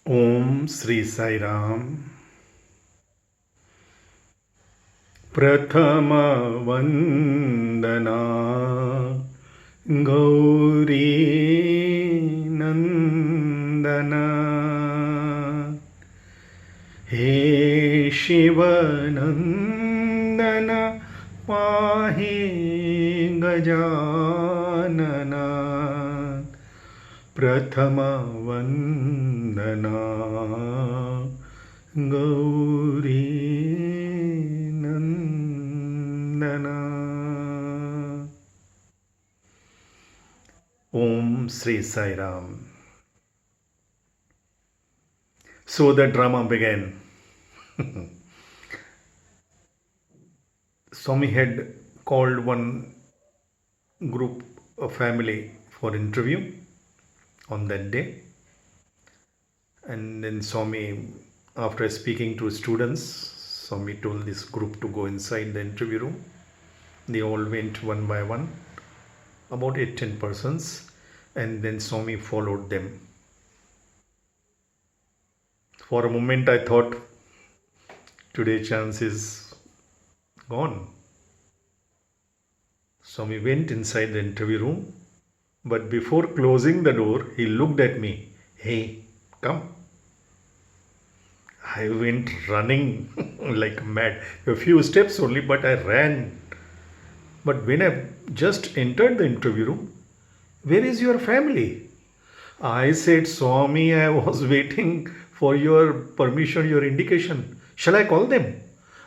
ओम श्री साई राम। प्रथम वंदना गौरी नंदना, हे शिव नंदना पाहि गजानना। प्रथम वंदना गौरी नंदना। Om Sri Sai Ram. So the drama began. Swami had called one group, a family, for interview on that day. And then Swami, after speaking to students, Swami told this group to go inside the interview room. They all went one by one, about 8-10 persons, and then Swami followed them. For a moment, I thought today's chance is gone. Swami went inside the interview room, but before closing the door, he looked at me. Hey, come. I went running like mad. A few steps only, but I ran. But when I just entered the interview room, where is your family? I said, Swami, I was waiting for your permission, your indication. Shall I call them?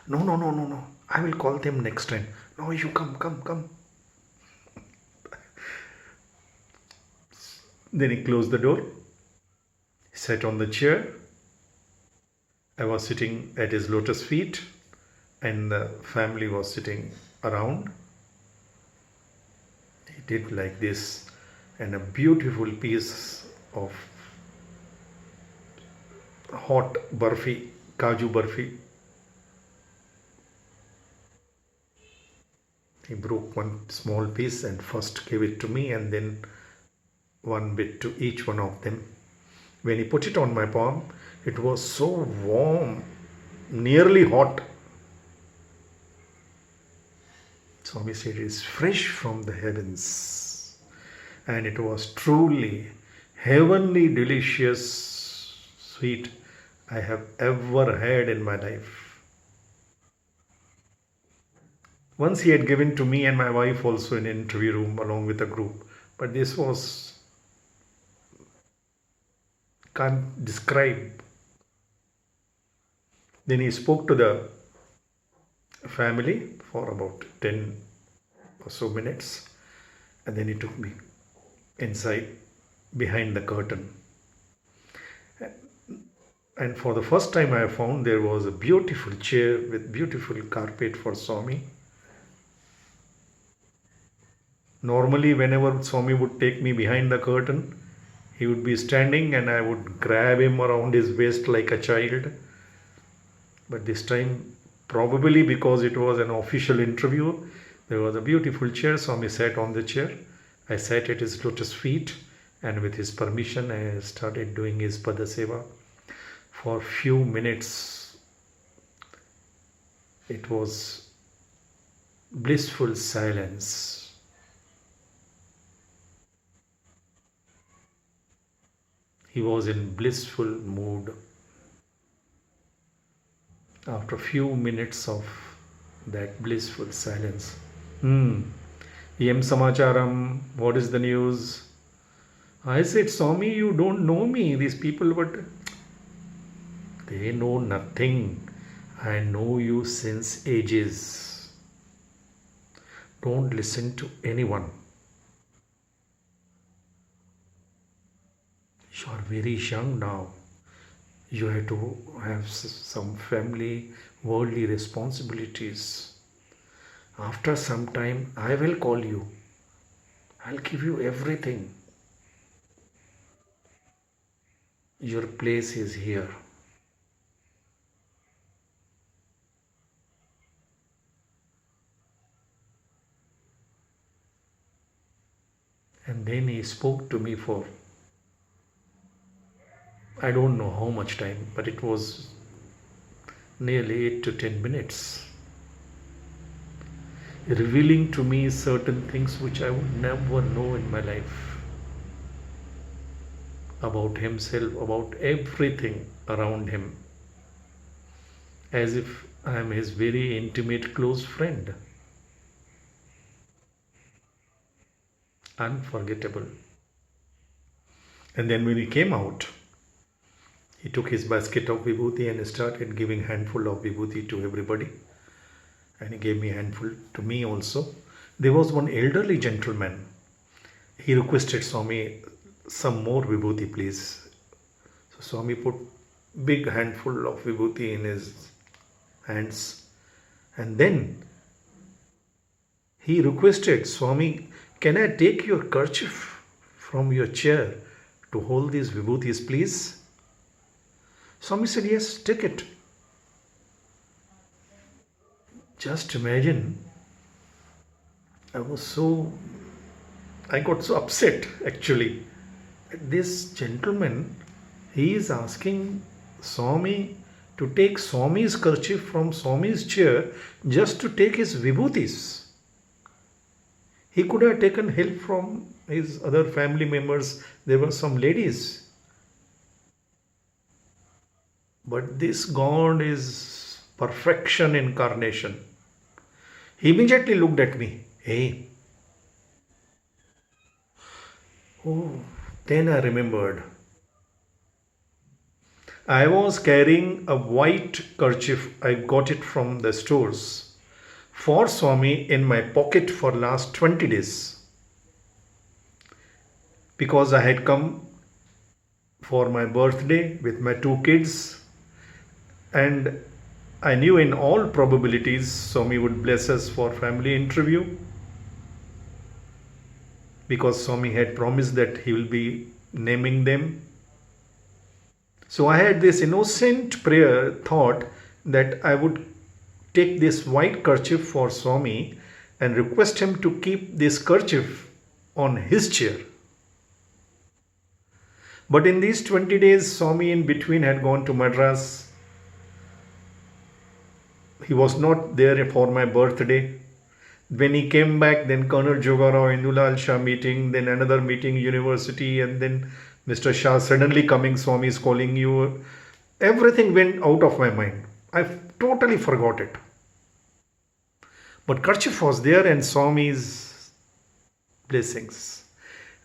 No, no, no, no, no. I will call them next time. No, you come, come, come. Then he closed the door, sat on the chair. I was sitting at his lotus feet, and the family was sitting around. He did like this, and a beautiful piece of hot barfi, kaju barfi. He broke one small piece and first gave it to me, and then one bit to each one of them. When he put it on my palm, it was so warm, nearly hot. Swami said it is fresh from the heavens, and it was truly heavenly delicious sweet I have ever had in my life. Once he had given to me and my wife also in an interview room along with a group, but this was, can't describe. Then he spoke to the family for about 10 or so minutes, and then he took me inside behind the curtain. And for the first time I found there was a beautiful chair with beautiful carpet for Swami. Normally whenever Swami would take me behind the curtain, he would be standing and I would grab him around his waist like a child. But this time, probably because it was an official interview, there was a beautiful chair. Swami sat on the chair. I sat at his lotus feet, and with his permission I started doing his Padaseva. For few minutes it was blissful silence. He was in blissful mood. After a few minutes of that blissful silence, Yem Samacharam, what is the news? I said, Swami, you don't know me. These people, but they know nothing. I know you since ages. Don't listen to anyone. You are very young now. You have to have some family, worldly responsibilities. After some time, I will call you. I'll give you everything. Your place is here. And then he spoke to me for I don't know how much time, but it was nearly 8 to 10 minutes, revealing to me certain things which I would never know in my life about himself, about everything around him, as if I am his very intimate, close friend. Unforgettable. And then when he came out, he took his basket of vibhuti and started giving handful of vibhuti to everybody. And he gave me a handful to me also. There was one elderly gentleman. He requested Swami, some more vibhuti please. So Swami put big handful of vibhuti in his hands. And then he requested, Swami, can I take your kerchief from your chair to hold these vibhutis please? Swami said, yes, take it. Just imagine, I got so upset actually. This gentleman, he is asking Swami to take Swami's kerchief from Swami's chair just to take his vibhutis. He could have taken help from his other family members. There were some ladies. But this God is perfection incarnation. He immediately looked at me. Hey. Oh, then I remembered. I was carrying a white kerchief. I got it from the stores for Swami in my pocket for last 20 days. Because I had come for my birthday with my 2 kids. And I knew in all probabilities Swami would bless us for family interview, because Swami had promised that he will be naming them. So I had this innocent prayer thought that I would take this white kerchief for Swami and request him to keep this kerchief on his chair. But in these 20 days, Swami in between had gone to Madras. He was not there for my birthday. When he came back, then Colonel Jogarao, Indulal Shah meeting, then another meeting, university, and then Mr. Shah suddenly coming, Swami is calling you. Everything went out of my mind. I totally forgot it. But kerchief was there and Swami's blessings.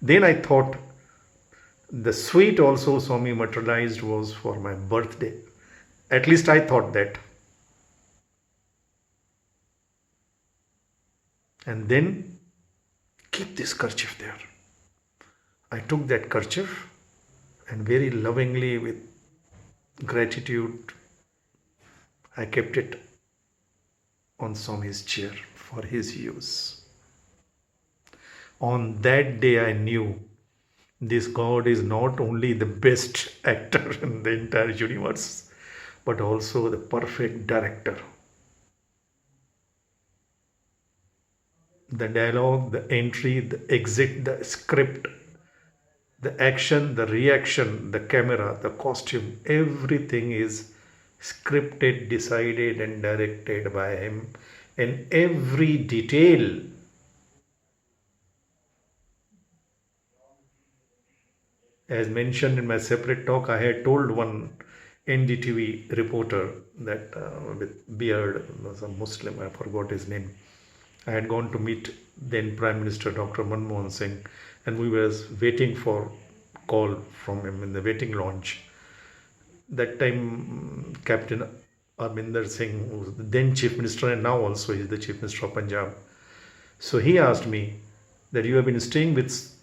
Then I thought the sweet also Swami materialized was for my birthday. At least I thought that. And then keep this kerchief there. I took that kerchief and very lovingly, with gratitude, I kept it on Swami's chair for his use. On that day I knew this God is not only the best actor in the entire universe, but also the perfect director. The dialogue, the entry, the exit, the script, the action, the reaction, the camera, the costume, everything is scripted, decided and directed by him in every detail. As mentioned in my separate talk, I had told one NDTV reporter that with beard, was a Muslim, I forgot his name. I had gone to meet then Prime Minister Dr. Manmohan Singh, and we were waiting for call from him in the waiting lounge. That time Captain Arminder Singh, who was the then Chief Minister and now also is the Chief Minister of Punjab. So he asked me that you have been staying with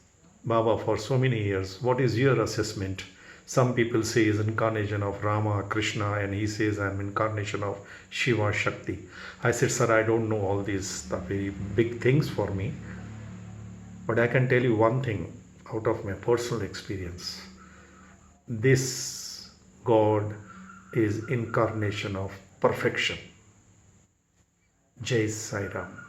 Baba for so many years. What is your assessment? Some people say he is incarnation of Rama, Krishna, and he says I am incarnation of Shiva, Shakti. I said, sir, I don't know all these very big things for me. But I can tell you one thing out of my personal experience. This God is incarnation of perfection. Jai Sai Ram.